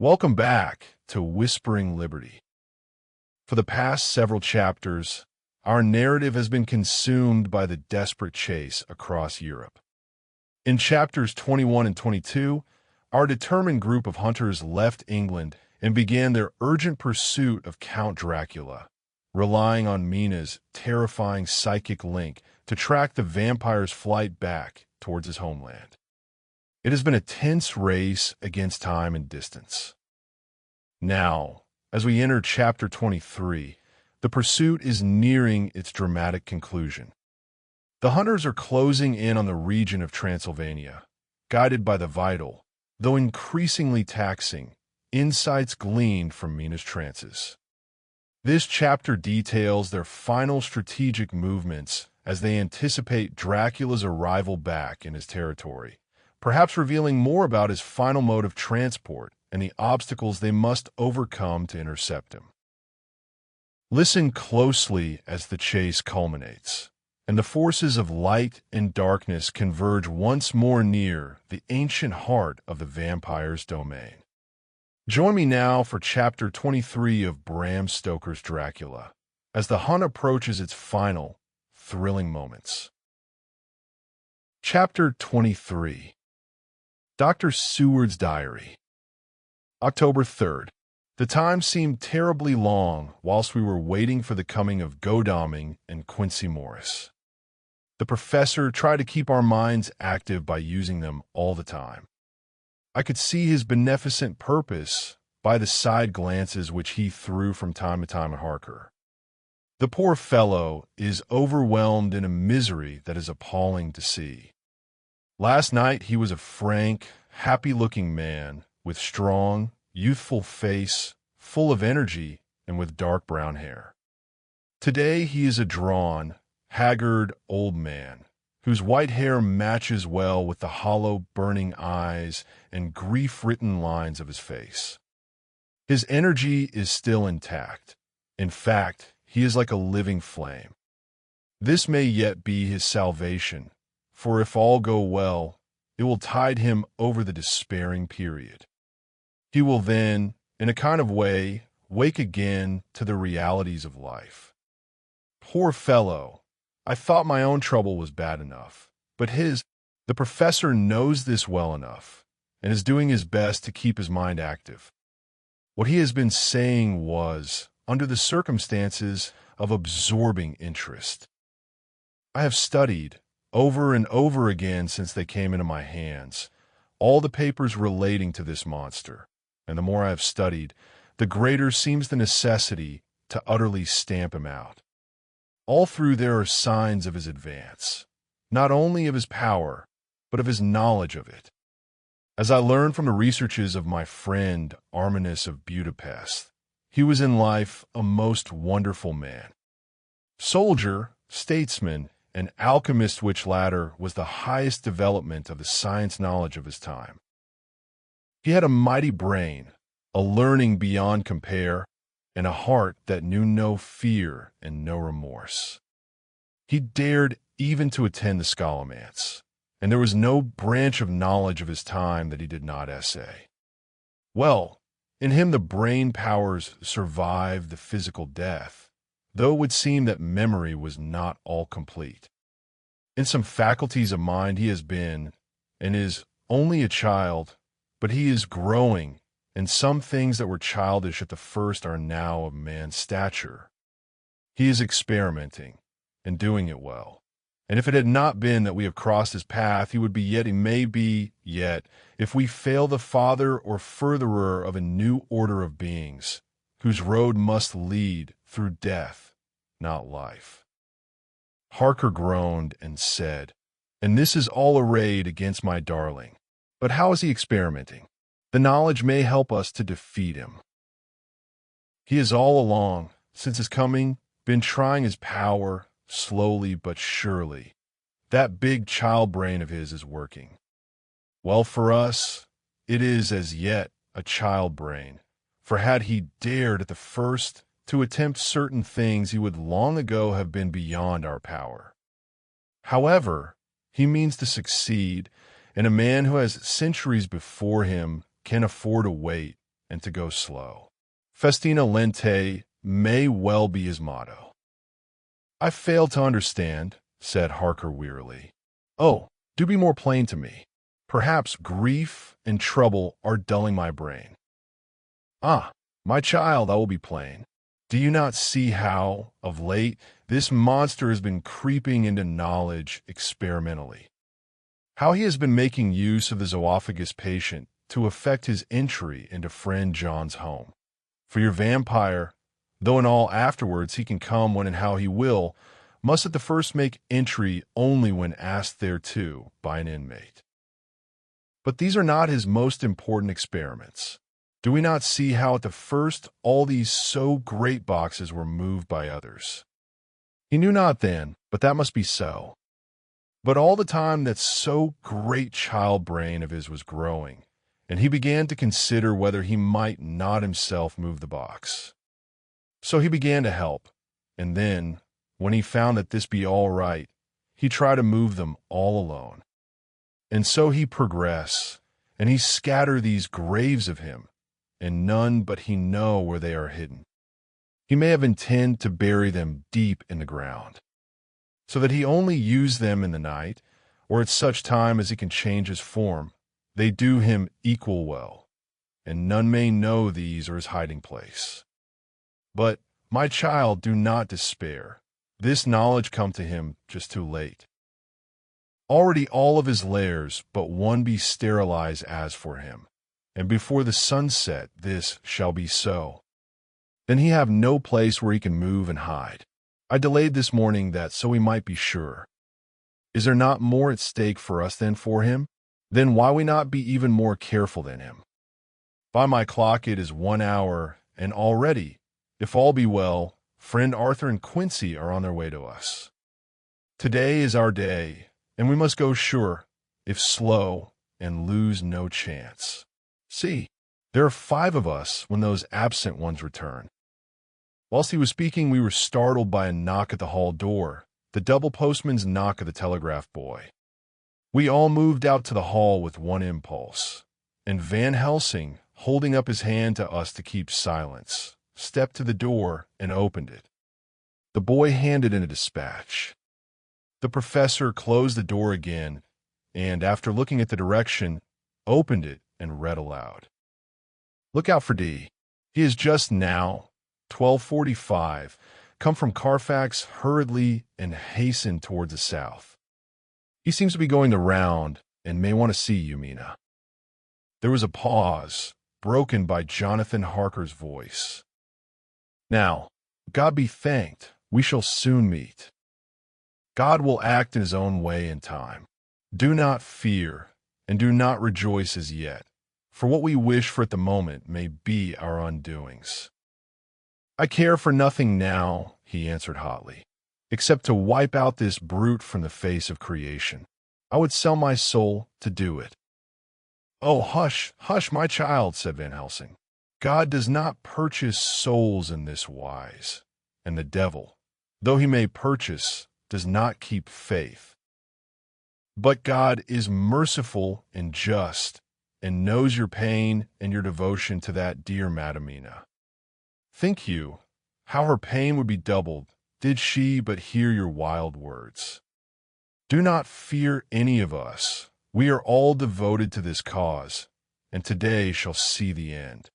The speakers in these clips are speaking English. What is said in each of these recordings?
Welcome back to Whispering Liberty. For the past several chapters, our narrative has been consumed by the desperate chase across Europe. In chapters 21 and 22, our determined group of hunters left England and began their urgent pursuit of Count Dracula, relying on Mina's terrifying psychic link to track the vampire's flight back towards his homeland. It has been a tense race against time and distance. Now, as we enter chapter 23, the pursuit is nearing its dramatic conclusion. The hunters are closing in on the region of Transylvania, guided by the vital, though increasingly taxing, insights gleaned from Mina's trances. This chapter details their final strategic movements as they anticipate Dracula's arrival back in his territory, perhaps revealing more about his final mode of transport and the obstacles they must overcome to intercept him. Listen closely as the chase culminates, and the forces of light and darkness converge once more near the ancient heart of the vampire's domain. Join me now for chapter 23 of Bram Stoker's Dracula, as the hunt approaches its final, thrilling moments. Chapter 23. Dr. Seward's Diary. October 3rd. The time seemed terribly long whilst we were waiting for the coming of Godalming and Quincy Morris. The professor tried to keep our minds active by using them all the time. I could see his beneficent purpose by the side glances which he threw from time to time at Harker. The poor fellow is overwhelmed in a misery that is appalling to see. Last night he was a frank, happy-looking man with strong, youthful face, full of energy, and with dark brown hair. Today he is a drawn, haggard old man, whose white hair matches well with the hollow, burning eyes and grief-written lines of his face. His energy is still intact. In fact, he is like a living flame. This may yet be his salvation, for if all go well, it will tide him over the despairing period. He will then, in a kind of way, wake again to the realities of life. Poor fellow, I thought my own trouble was bad enough, but the professor knows this well enough, and is doing his best to keep his mind active. What he has been saying was, under the circumstances, of absorbing interest. I have studied, over and over again since they came into my hands, all the papers relating to this monster, and the more I have studied, the greater seems the necessity to utterly stamp him out. All through there are signs of his advance, not only of his power, but of his knowledge of it. As I learned from the researches of my friend Arminus of Budapest, he was in life a most wonderful man. Soldier, statesman, and alchemist, which latter was the highest development of the science knowledge of his time. He had a mighty brain, a learning beyond compare, and a heart that knew no fear and no remorse. He dared even to attend the scholomance, and there was no branch of knowledge of his time that he did not essay. Well, in him the brain powers survived the physical death, though it would seem that memory was not all complete. In some faculties of mind he has been, and is, only a child, but he is growing, and some things that were childish at the first are now of man's stature. He is experimenting, and doing it well. And if it had not been that we have crossed his path, he may be yet, if we fail the father or furtherer of a new order of beings, whose road must lead through death, not life. Harker groaned and said, "And this is all arrayed against my darling. But how is he experimenting? The knowledge may help us to defeat him. He has all along, since his coming, been trying his power, slowly but surely. That big child brain of his is working. Well, for us, it is as yet a child brain, for had he dared at the first to attempt certain things, he would long ago have been beyond our power. However, he means to succeed, and a man who has centuries before him can afford to wait and to go slow. Festina lente may well be his motto. I fail to understand, said Harker wearily. Oh, do be more plain to me. Perhaps grief and trouble are dulling my brain. Ah, my child, I will be plain. Do you not see how, of late, this monster has been creeping into knowledge experimentally? How he has been making use of the zoophagous patient to effect his entry into friend John's home. For your vampire, though in all afterwards he can come when and how he will, must at the first make entry only when asked thereto by an inmate. But these are not his most important experiments. Do we not see how at the first all these so great boxes were moved by others? He knew not then, but that must be so. But all the time that so great child brain of his was growing, and he began to consider whether he might not himself move the box. So he began to help, and then, when he found that this be all right, he tried to move them all alone. And so he progress, and he scatter these graves of him, and none but he know where they are hidden. He may have intend to bury them deep in the ground, so that he only use them in the night, or at such time as he can change his form. They do him equal well, and none may know these or his hiding place. But, my child, do not despair. This knowledge come to him just too late. Already all of his lairs but one be sterilized as for him, and before the sunset this shall be so. Then he have no place where he can move and hide. I delayed this morning that so we might be sure. Is there not more at stake for us than for him? Then why we not be even more careful than him? By my clock it is 1 hour, and already, if all be well, friend Arthur and Quincy are on their way to us. Today is our day, and we must go sure, if slow, and lose no chance. See, there are 5 of us when those absent ones return. Whilst he was speaking, we were startled by a knock at the hall door, the double postman's knock of the telegraph boy. We all moved out to the hall with one impulse, and Van Helsing, holding up his hand to us to keep silence, stepped to the door and opened it. The boy handed in a dispatch. The professor closed the door again, and after looking at the direction, opened it and read aloud. Look out for D. He is just now, 12:45, come from Carfax hurriedly and hastened towards the south. He seems to be going the round and may want to see you, Mina. There was a pause, broken by Jonathan Harker's voice. Now, God be thanked, we shall soon meet. God will act in his own way in time. Do not fear, and do not rejoice as yet, for what we wish for at the moment may be our undoings. I care for nothing now, he answered hotly, except to wipe out this brute from the face of creation. I would sell my soul to do it. Oh, hush, hush, my child, said Van Helsing. God does not purchase souls in this wise, and the devil, though he may purchase, does not keep faith. But God is merciful and just, and knows your pain and your devotion to that dear Madam Mina. Think you, how her pain would be doubled, did she but hear your wild words. Do not fear any of us. We are all devoted to this cause, and today shall see the end.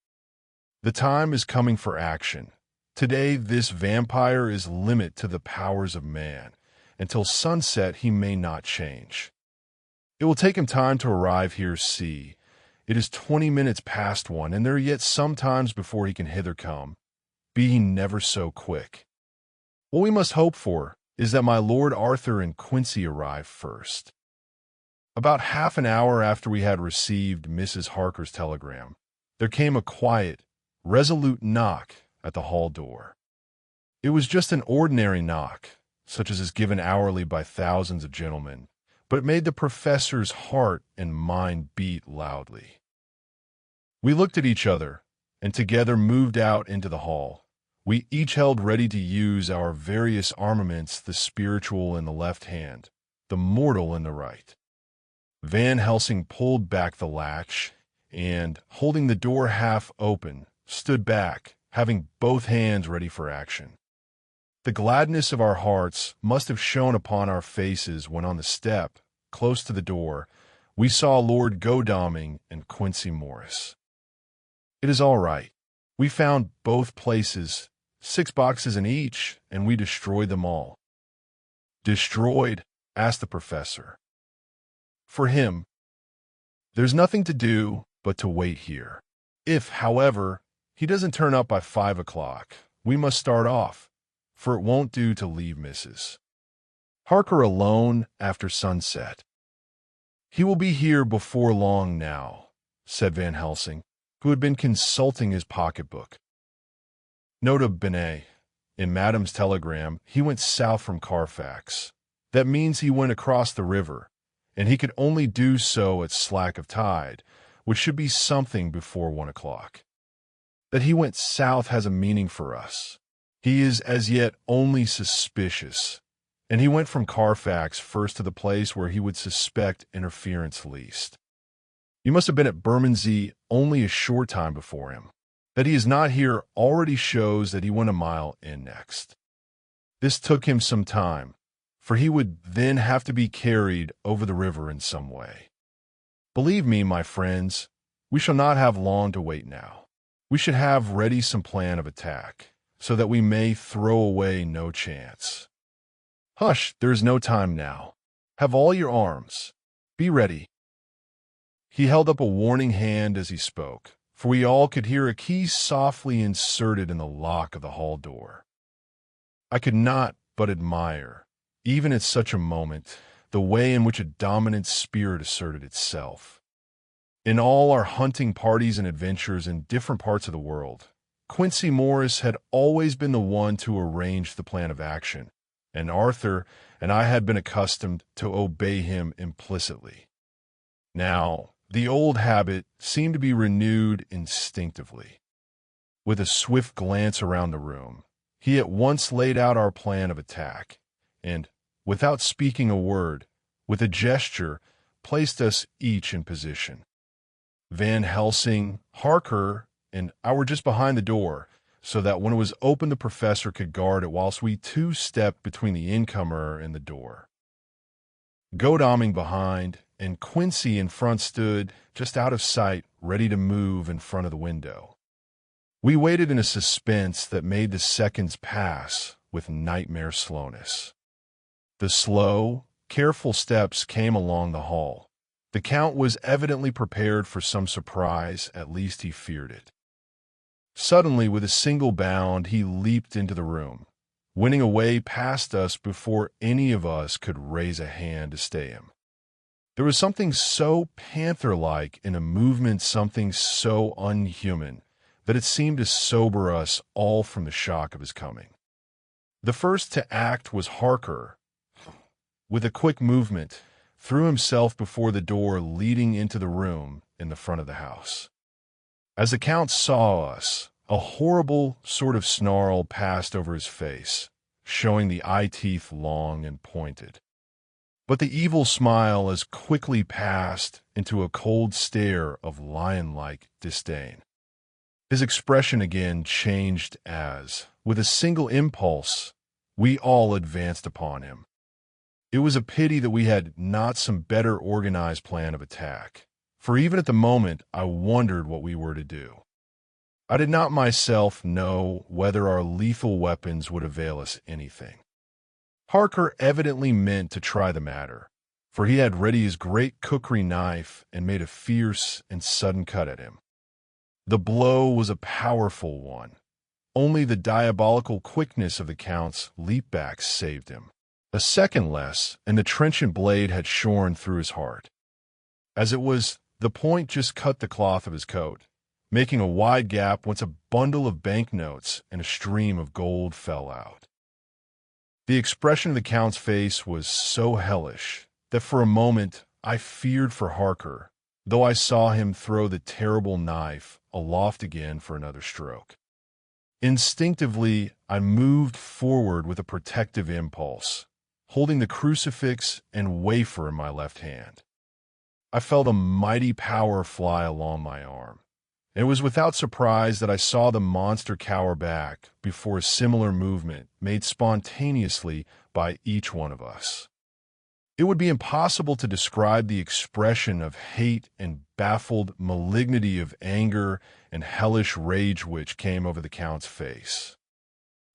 The time is coming for action. Today this vampire is limit to the powers of man. Until sunset he may not change. It will take him time to arrive here, see. It is 20 minutes past 1, and there are yet some times before he can hither come. Be he never so quick. What we must hope for is that my Lord Arthur and Quincy arrive first. About half an hour after we had received Mrs. Harker's telegram, there came a quiet, resolute knock at the hall door. It was just an ordinary knock, such as is given hourly by thousands of gentlemen, but it made the professor's heart and mind beat loudly. We looked at each other, and together moved out into the hall. We each held ready to use our various armaments, the spiritual in the left hand, the mortal in the right. Van Helsing pulled back the latch, and, holding the door half open, stood back, having both hands ready for action. The gladness of our hearts must have shone upon our faces when on the step, close to the door, we saw Lord Godalming and Quincy Morris. "It is all right. We found both places, 6 boxes in each, and we destroyed them all." "Destroyed?" asked the professor. "For him. There's nothing to do but to wait here. If, however, he doesn't turn up by 5 o'clock, we must start off, for it won't do to leave Mrs. Harker alone after sunset." "He will be here before long now," said Van Helsing, who had been consulting his pocketbook. Nota bene, in Madame's telegram, he went south from Carfax. That means he went across the river, and he could only do so at slack of tide, which should be something before 1 o'clock. That he went south has a meaning for us. He is as yet only suspicious, and he went from Carfax first to the place where he would suspect interference least. You must have been at Bermondsey only a short time before him. That he is not here already shows that he went a mile in next. This took him some time, for he would then have to be carried over the river in some way. Believe me, my friends, we shall not have long to wait now. We should have ready some plan of attack, so that we may throw away no chance. Hush, there is no time now. Have all your arms. Be ready." He held up a warning hand as he spoke, for we all could hear a key softly inserted in the lock of the hall door. I could not but admire, even at such a moment, the way in which a dominant spirit asserted itself. In all our hunting parties and adventures in different parts of the world, Quincy Morris had always been the one to arrange the plan of action, and Arthur and I had been accustomed to obey him implicitly. Now, the old habit seemed to be renewed instinctively. With a swift glance around the room, he at once laid out our plan of attack, and, without speaking a word, with a gesture, placed us each in position. Van Helsing, Harker, and I were just behind the door, so that when it was open the professor could guard it whilst we two stepped between the incomer and the door. Godalming behind, and Quincy in front stood, just out of sight, ready to move in front of the window. We waited in a suspense that made the seconds pass with nightmare slowness. The slow, careful steps came along the hall. The Count was evidently prepared for some surprise, at least he feared it. Suddenly, with a single bound, he leaped into the room, winning a way past us before any of us could raise a hand to stay him. There was something so panther-like in a movement, something so unhuman, that it seemed to sober us all from the shock of his coming. The first to act was Harker. With a quick movement, threw himself before the door leading into the room in the front of the house. As the Count saw us, a horrible sort of snarl passed over his face, showing the eye teeth long and pointed. But the evil smile as quickly passed into a cold stare of lion-like disdain. His expression again changed as, with a single impulse, we all advanced upon him. It was a pity that we had not some better organized plan of attack, for even at the moment I wondered what we were to do. I did not myself know whether our lethal weapons would avail us anything. Harker evidently meant to try the matter, for he had ready his great cookery knife and made a fierce and sudden cut at him. The blow was a powerful one. Only the diabolical quickness of the Count's leap-back saved him. A second less, and the trenchant blade had shorn through his heart. As it was, the point just cut the cloth of his coat, making a wide gap whence a bundle of banknotes and a stream of gold fell out. The expression of the Count's face was so hellish that for a moment I feared for Harker, though I saw him throw the terrible knife aloft again for another stroke. Instinctively, I moved forward with a protective impulse, holding the crucifix and wafer in my left hand. I felt a mighty power fly along my arm. It was without surprise that I saw the monster cower back before a similar movement made spontaneously by each one of us. It would be impossible to describe the expression of hate and baffled malignity of anger and hellish rage which came over the Count's face.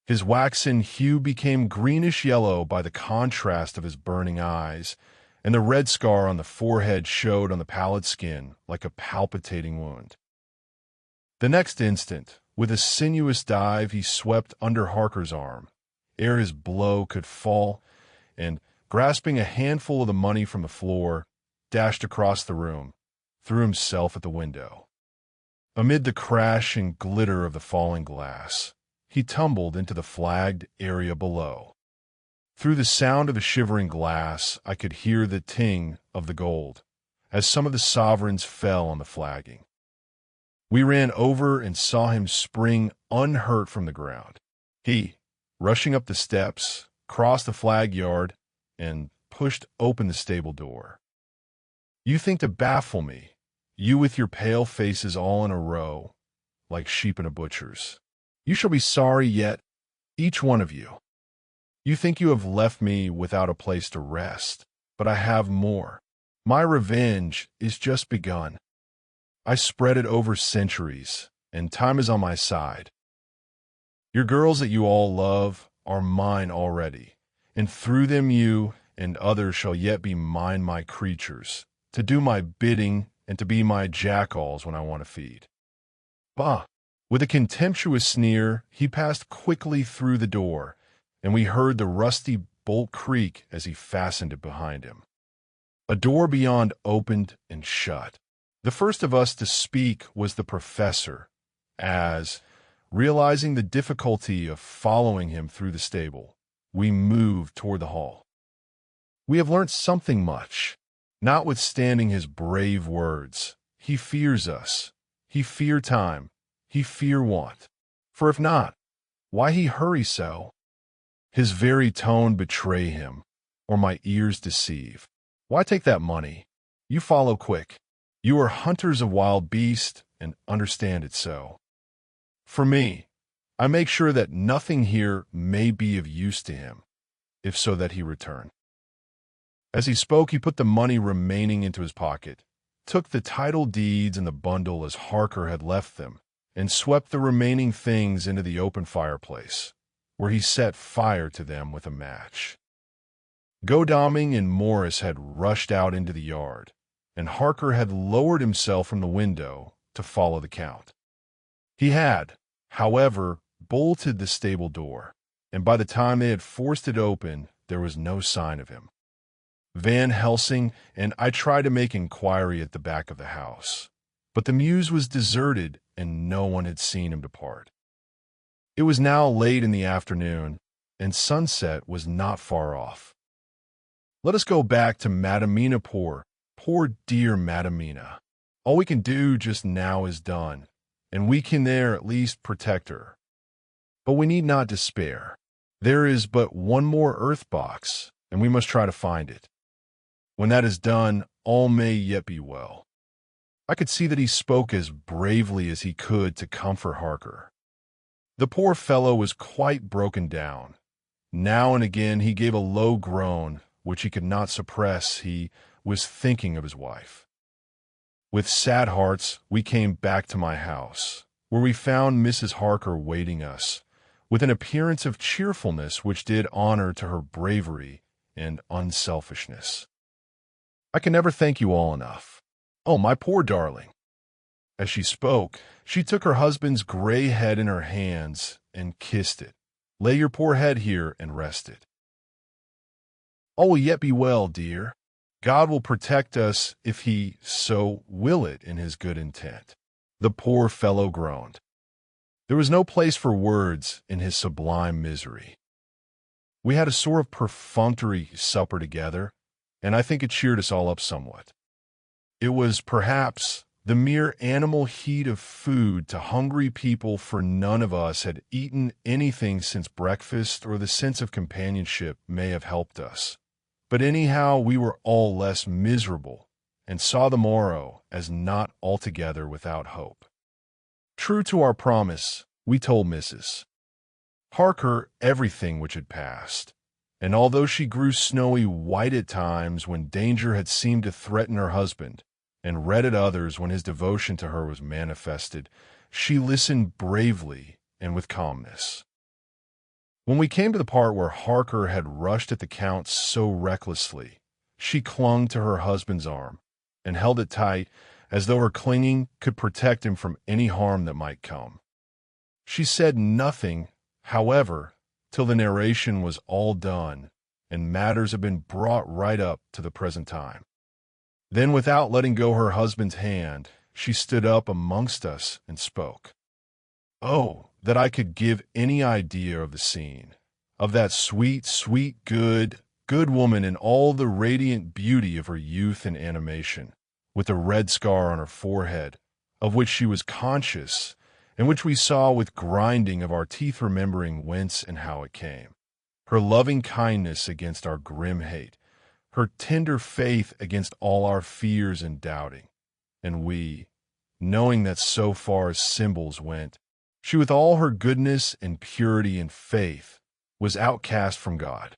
His waxen hue became greenish-yellow by the contrast of his burning eyes, and the red scar on the forehead showed on the pallid skin like a palpitating wound. The next instant, with a sinuous dive, he swept under Harker's arm, ere his blow could fall, and, grasping a handful of the money from the floor, dashed across the room, threw himself at the window. Amid the crash and glitter of the falling glass, he tumbled into the flagged area below. Through the sound of the shivering glass, I could hear the ting of the gold, as some of the sovereigns fell on the flagging. We ran over and saw him spring unhurt from the ground. He, rushing up the steps, crossed the flag yard, and pushed open the stable door. You think to baffle me, you with your pale faces all in a row, like sheep in a butcher's. You shall be sorry yet, each one of you. You think you have left me without a place to rest, but I have more. My revenge is just begun. I spread it over centuries, and time is on my side. Your girls that you all love are mine already, and through them you and others shall yet be mine, my creatures, to do my bidding and to be my jackals when I want to feed. Bah! With a contemptuous sneer, he passed quickly through the door, and we heard the rusty bolt creak as he fastened it behind him. A door beyond opened and shut. The first of us to speak was the professor, as, realizing the difficulty of following him through the stable, we moved toward the hall. We have learnt something much. Notwithstanding his brave words, he fears us. He fear time. He fear want. For if not, why he hurry so? His very tone betray him, or my ears deceive. Why take that money? You follow quick. You are hunters of wild beasts, and understand it so. For me, I make sure that nothing here may be of use to him, if so that he return. As he spoke, he put the money remaining into his pocket, took the title deeds and the bundle as Harker had left them, and swept the remaining things into the open fireplace, where he set fire to them with a match. Godalming and Morris had rushed out into the yard, and Harker had lowered himself from the window to follow the Count. He had, however, bolted the stable door, and by the time they had forced it open, there was no sign of him. Van Helsing and I tried to make inquiry at the back of the house, but the mews was deserted and no one had seen him depart. It was now late in the afternoon, and sunset was not far off. Let us go back to Madam Mina, poor dear Madam Mina. All we can do just now is done, and we can there at least protect her. But we need not despair. There is but one more earth box, and we must try to find it. When that is done, all may yet be well. I could see that he spoke as bravely as he could to comfort Harker. The poor fellow was quite broken down. Now and again he gave a low groan, which he could not suppress. He was thinking of his wife. With sad hearts, we came back to my house, where we found Mrs. Harker waiting us, with an appearance of cheerfulness which did honor to her bravery and unselfishness. I can never thank you all enough. Oh, my poor darling. As she spoke, she took her husband's gray head in her hands and kissed it. Lay your poor head here and rest it. All will yet be well, dear. God will protect us if he so will it in his good intent. The poor fellow groaned. There was no place for words in his sublime misery. We had a sort of perfunctory supper together, and I think it cheered us all up somewhat. It was, perhaps, the mere animal heat of food to hungry people, for none of us had eaten anything since breakfast, or the sense of companionship may have helped us. But anyhow, we were all less miserable, and saw the morrow as not altogether without hope. True to our promise, we told Mrs. Harker everything which had passed, and although she grew snowy white at times when danger had seemed to threaten her husband, and red at others when his devotion to her was manifested, she listened bravely and with calmness. When we came to the part where Harker had rushed at the Count so recklessly, she clung to her husband's arm and held it tight as though her clinging could protect him from any harm that might come. She said nothing, however, till the narration was all done and matters had been brought right up to the present time. Then, without letting go her husband's hand, she stood up amongst us and spoke. Oh, that I could give any idea of the scene, of that sweet, sweet, good woman in all the radiant beauty of her youth and animation, with the red scar on her forehead, of which she was conscious, and which we saw with grinding of our teeth, remembering whence and how it came, her loving kindness against our grim hate, her tender faith against all our fears and doubting, and we, knowing that so far as symbols went, she with all her goodness and purity and faith was outcast from God.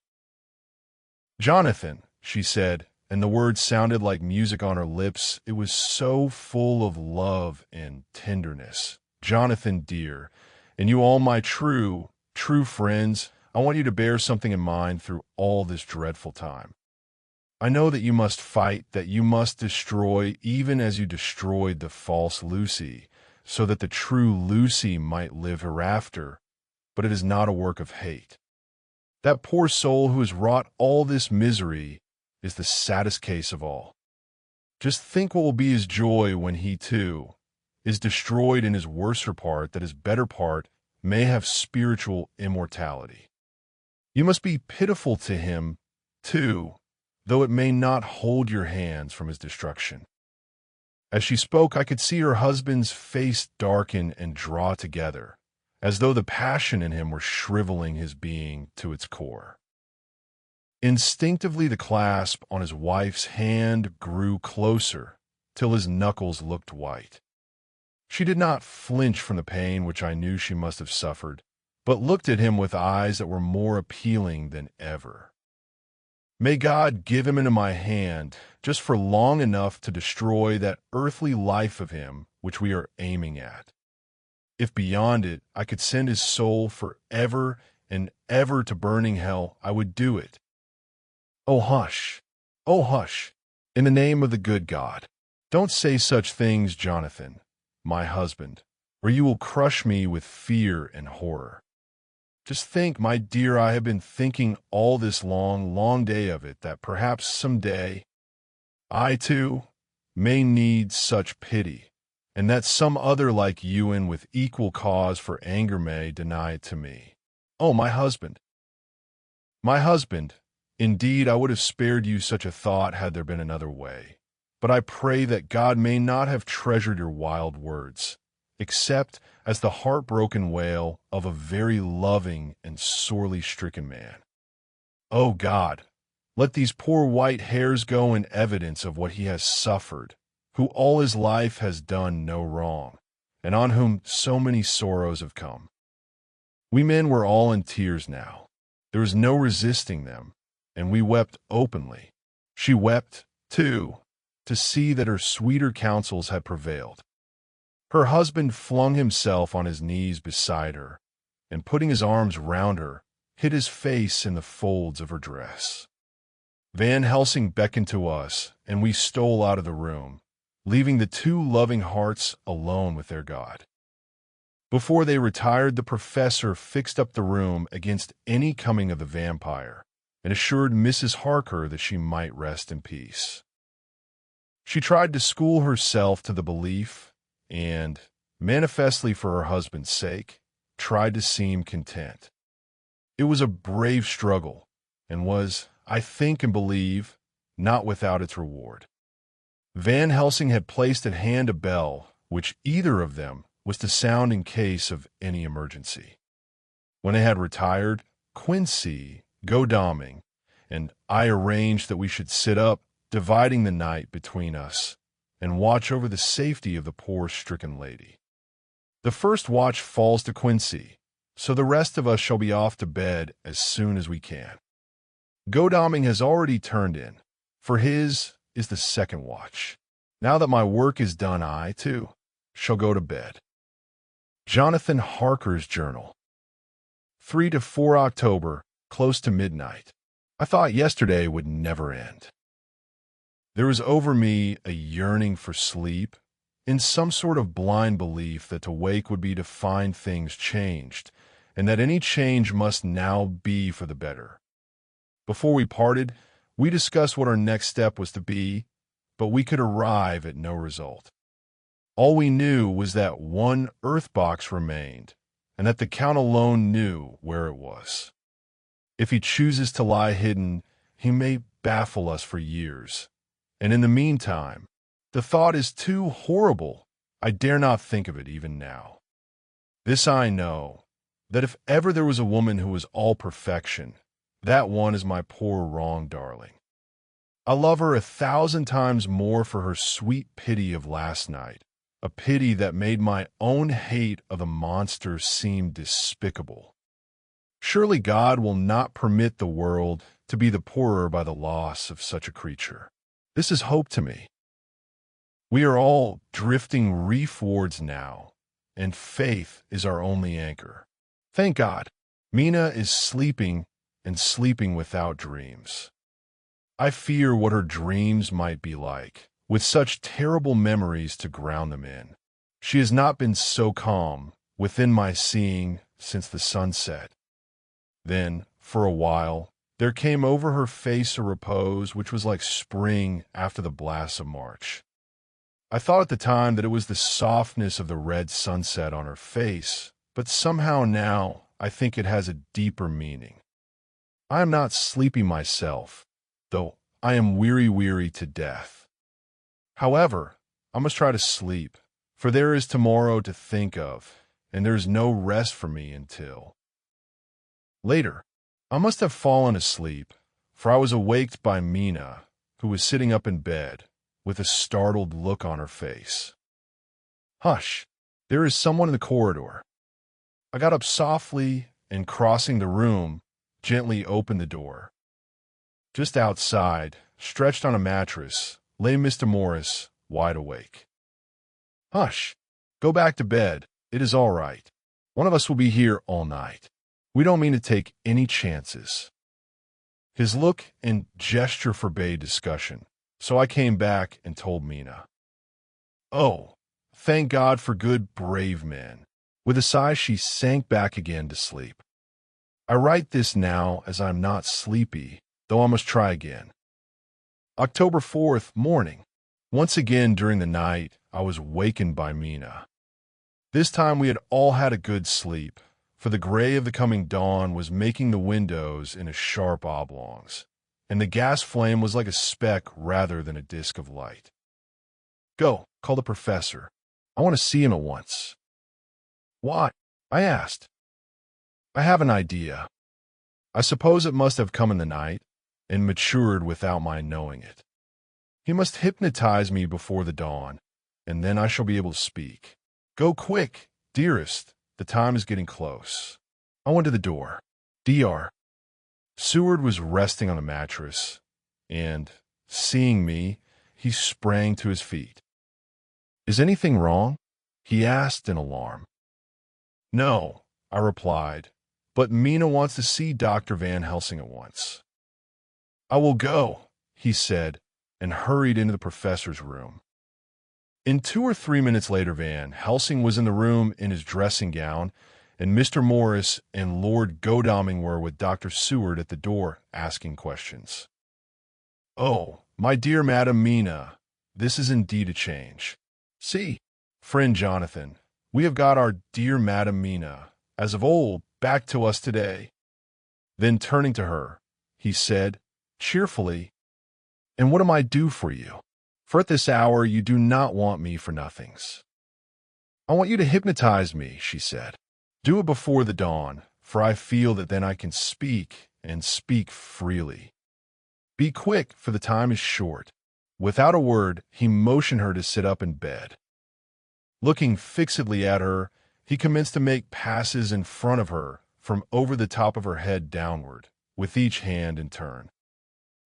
Jonathan, she said, and the words sounded like music on her lips. It was so full of love and tenderness. Jonathan, dear, and you all my true friends, I want you to bear something in mind through all this dreadful time. I know that you must fight, that you must destroy, even as you destroyed the false Lucy, so that the true Lucy might live hereafter, but it is not a work of hate. That poor soul who has wrought all this misery is the saddest case of all. Just think what will be his joy when he, too, is destroyed in his worser part, that his better part may have spiritual immortality. You must be pitiful to him, too, though it may not hold your hands from his destruction. As she spoke, I could see her husband's face darken and draw together, as though the passion in him were shriveling his being to its core. Instinctively, the clasp on his wife's hand grew closer, till his knuckles looked white. She did not flinch from the pain which I knew she must have suffered, but looked at him with eyes that were more appealing than ever. May God give him into my hand, just for long enough to destroy that earthly life of him which we are aiming at. If beyond it I could send his soul for ever and ever to burning hell, I would do it. Oh, hush! Oh, hush! In the name of the good God, don't say such things, Jonathan, my husband, or you will crush me with fear and horror. Just think, my dear, I have been thinking all this long day of it, that perhaps some day I, too, may need such pity, and that some other like you and with equal cause for anger may deny it to me. Oh, my husband! My husband! Indeed, I would have spared you such a thought had there been another way. But I pray that God may not have treasured your wild words, except as the heartbroken wail of a very loving and sorely stricken man. Oh God, let these poor white hairs go in evidence of what he has suffered, who all his life has done no wrong, and on whom so many sorrows have come. We men were all in tears now. There was no resisting them, and we wept openly. She wept, too, to see that her sweeter counsels had prevailed. Her husband flung himself on his knees beside her, and putting his arms round her, hid his face in the folds of her dress. Van Helsing beckoned to us, and we stole out of the room, leaving the two loving hearts alone with their God. Before they retired, the professor fixed up the room against any coming of the vampire, and assured Mrs. Harker that she might rest in peace. She tried to school herself to the belief, and, manifestly for her husband's sake, tried to seem content. It was a brave struggle, and was, I think and believe, not without its reward. Van Helsing had placed at hand a bell, which either of them was to sound in case of any emergency. When they had retired, Quincy, Godalming, and I arranged that we should sit up dividing the night between us, and watch over the safety of the poor stricken lady. The first watch falls to Quincy, so the rest of us shall be off to bed as soon as we can. Godalming has already turned in, for his is the second watch. Now that my work is done, I, too, shall go to bed. Jonathan Harker's Journal. 3 to 4 October, close to midnight. I thought yesterday would never end. There was over me a yearning for sleep, in some sort of blind belief that to wake would be to find things changed, and that any change must now be for the better. Before we parted, we discussed what our next step was to be, but we could arrive at no result. All we knew was that one earth box remained, and that the Count alone knew where it was. If he chooses to lie hidden, he may baffle us for years, and in the meantime, the thought is too horrible. I dare not think of it even now. This I know, that if ever there was a woman who was all perfection, that one is my poor wrong darling. I love her 1,000 times more for her sweet pity of last night, a pity that made my own hate of the monster seem despicable. Surely God will not permit the world to be the poorer by the loss of such a creature. This is hope to me. We are all drifting reefwards now, and faith is our only anchor. Thank God, Mina is sleeping, and sleeping without dreams. I fear what her dreams might be like, with such terrible memories to ground them in. She has not been so calm within my seeing since the sunset. Then, for a while, there came over her face a repose which was like spring after the blasts of March. I thought at the time that it was the softness of the red sunset on her face, but somehow now I think it has a deeper meaning. I am not sleepy myself, though I am weary to death. However, I must try to sleep, for there is tomorrow to think of, and there is no rest for me until. Later, I must have fallen asleep, for I was awaked by Mina, who was sitting up in bed, with a startled look on her face. Hush, there is someone in the corridor. I got up softly and, crossing the room, gently opened the door. Just outside, stretched on a mattress, lay Mr. Morris, wide awake. Hush, go back to bed. It is all right. One of us will be here all night. We don't mean to take any chances. His look and gesture forbade discussion, so I came back and told Mina. Oh, thank God for good, brave men. With a sigh, she sank back again to sleep. I write this now as I'm not sleepy, though I must try again. October 4th, morning. Once again during the night, I was wakened by Mina. This time we had all had a good sleep, for the gray of the coming dawn was making the windows into sharp oblongs, and the gas flame was like a speck rather than a disk of light. Go, call the professor. I want to see him at once. Why? I asked. I have an idea. I suppose it must have come in the night, and matured without my knowing it. He must hypnotize me before the dawn, and then I shall be able to speak. Go quick, dearest. The time is getting close. I went to the door. Dr. Seward was resting on a mattress, and, seeing me, he sprang to his feet. Is anything wrong? He asked in alarm. No, I replied, but Mina wants to see Dr. Van Helsing at once. I will go, he said, and hurried into the professor's room. In 2 or 3 minutes later, Van Helsing was in the room in his dressing gown, and Mr. Morris and Lord Godalming were with Dr. Seward at the door, asking questions. Oh, my dear Madam Mina, this is indeed a change. See, friend Jonathan, we have got our dear Madam Mina, as of old, back to us today. Then turning to her, he said, cheerfully, And what am I due for you? For at this hour you do not want me for nothings. I want you to hypnotize me, she said. Do it before the dawn, for I feel that then I can speak, and speak freely. Be quick, for the time is short. Without a word, he motioned her to sit up in bed. Looking fixedly at her, he commenced to make passes in front of her, from over the top of her head downward, with each hand in turn.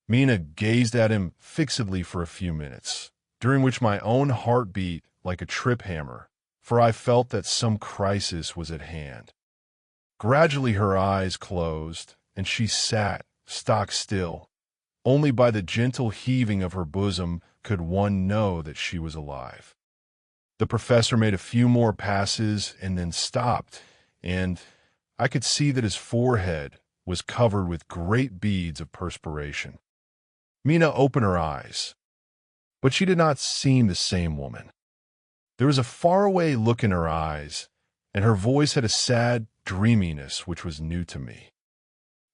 Mina gazed at him fixedly for a few minutes, during which my own heart beat like a trip hammer, for I felt that some crisis was at hand. Gradually her eyes closed, and she sat, stock still. Only by the gentle heaving of her bosom could one know that she was alive. The professor made a few more passes and then stopped, and I could see that his forehead was covered with great beads of perspiration. Mina opened her eyes, but she did not seem the same woman. There was a faraway look in her eyes, and her voice had a sad dreaminess which was new to me.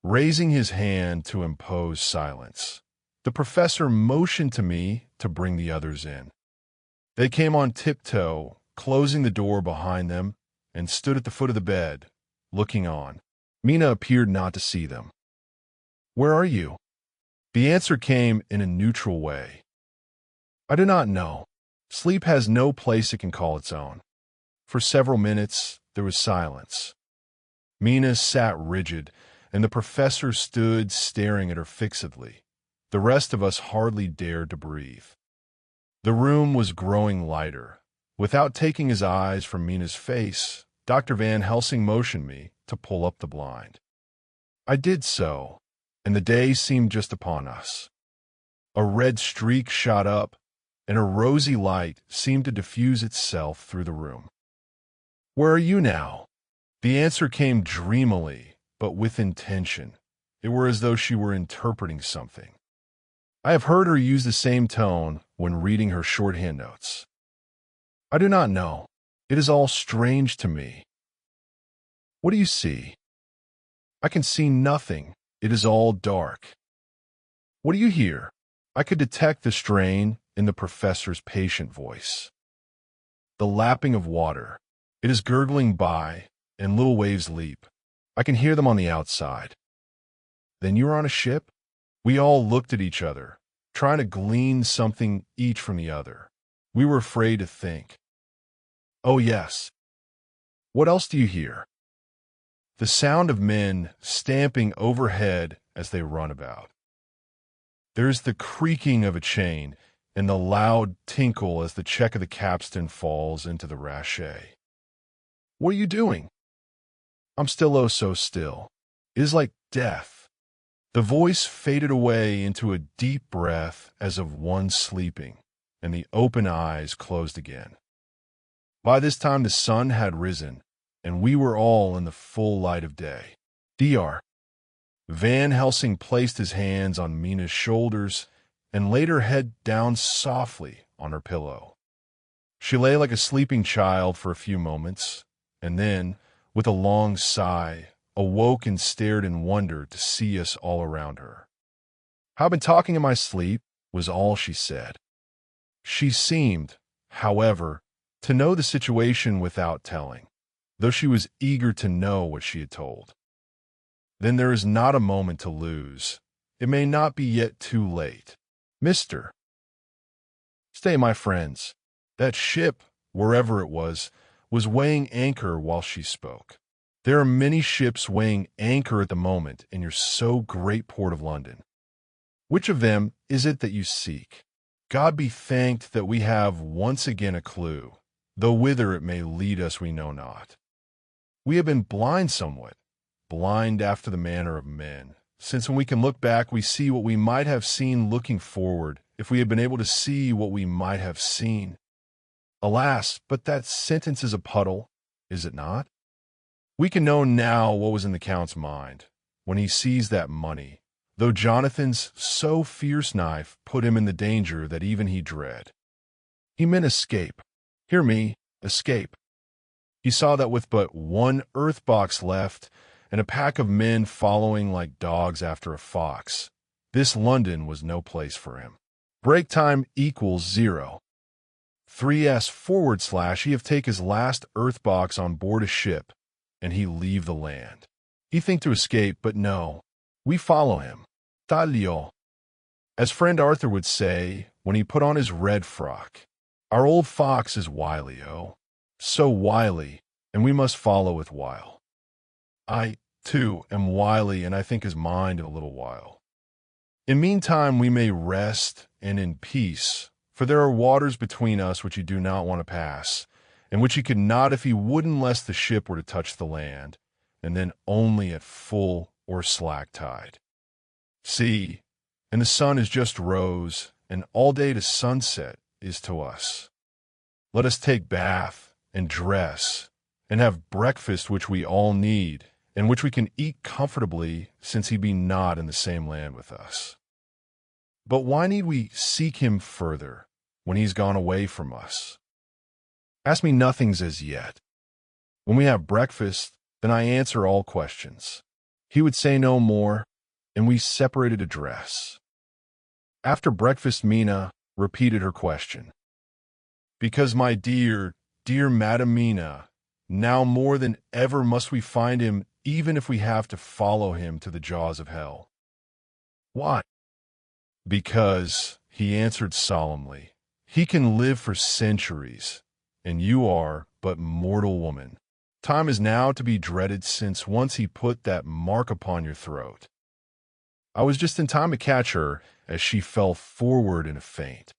Raising his hand to impose silence, the professor motioned to me to bring the others in. They came on tiptoe, closing the door behind them, and stood at the foot of the bed, looking on. Mina appeared not to see them. "Where are you?" The answer came in a neutral way. "I do not know. Sleep has no place it can call its own." For several minutes, there was silence. Mina sat rigid, and the professor stood staring at her fixedly. The rest of us hardly dared to breathe. The room was growing lighter. Without taking his eyes from Mina's face, Dr. Van Helsing motioned me to pull up the blind. I did so, and the day seemed just upon us. A red streak shot up, and a rosy light seemed to diffuse itself through the room. "Where are you now?" The answer came dreamily, but with intention. It were as though she were interpreting something. I have heard her use the same tone when reading her shorthand notes. "I do not know. It is all strange to me." "What do you see?" "I can see nothing. It is all dark." "What do you hear?" I could detect the strain in the professor's patient voice. "The lapping of water. It is gurgling by, and little waves leap. I can hear them on the outside." "Then you are on a ship?" We all looked at each other, trying to glean something each from the other. We were afraid to think. "Oh, yes." "What else do you hear?" "The sound of men stamping overhead as they run about. There is the creaking of a chain and the loud tinkle as the check of the capstan falls into the rachet." "What are you doing?" "I'm still oh so still. It is like death." The voice faded away into a deep breath as of one sleeping, and the open eyes closed again. By this time the sun had risen, and we were all in the full light of day. Dr. Van Helsing placed his hands on Mina's shoulders and laid her head down softly on her pillow. She lay like a sleeping child for a few moments, and then, with a long sigh, awoke and stared in wonder to see us all around her. "I've been talking in my sleep," was all she said. She seemed, however, to know the situation without telling, though she was eager to know what she had told. "Then there is not a moment to lose. It may not be yet too late. Mr. Stay, my friends." That ship, wherever it was weighing anchor while she spoke. There are many ships weighing anchor at the moment in your so great port of London. Which of them is it that you seek? God be thanked that we have once again a clue, though whither it may lead us we know not. We have been blind somewhat, blind after the manner of men, since when we can look back we see what we might have seen looking forward, if we had been able to see what we might have seen. Alas, but that sentence is a puddle, is it not? We can know now what was in the Count's mind, when he seized that money, though Jonathan's so fierce knife put him in the danger that even he dread. He meant escape. Hear me, escape. He saw that with but one earth box left, and a pack of men following like dogs after a fox, this London was no place for him. Break time equals 0. 3s / he have take his last earth box on board a ship, and he leave the land. He think to escape, but no. We follow him. Taglio. As friend Arthur would say, when he put on his red frock. Our old fox is wily, oh, so wily, and we must follow with wile. I, too, am wily, and I think his mind in a little while. In meantime we may rest and in peace, for there are waters between us which he do not want to pass, and which he could not if he would unless the ship were to touch the land, and then only at full or slack tide. See, and the sun is just rose, and all day to sunset is to us. Let us take bath and dress, and have breakfast which we all need, and which we can eat comfortably, since he be not in the same land with us. But why need we seek him further, when he's gone away from us? Ask me nothings as yet. When we have breakfast, then I answer all questions. He would say no more, and we separated to dress. After breakfast, Mina repeated her question. Because, my dear, dear Madam Mina, now more than ever must we find him, even if we have to follow him to the jaws of hell. Why? Because, he answered solemnly, he can live for centuries, and you are but mortal woman. Time is now to be dreaded, since once he put that mark upon your throat. I was just in time to catch her as she fell forward in a faint.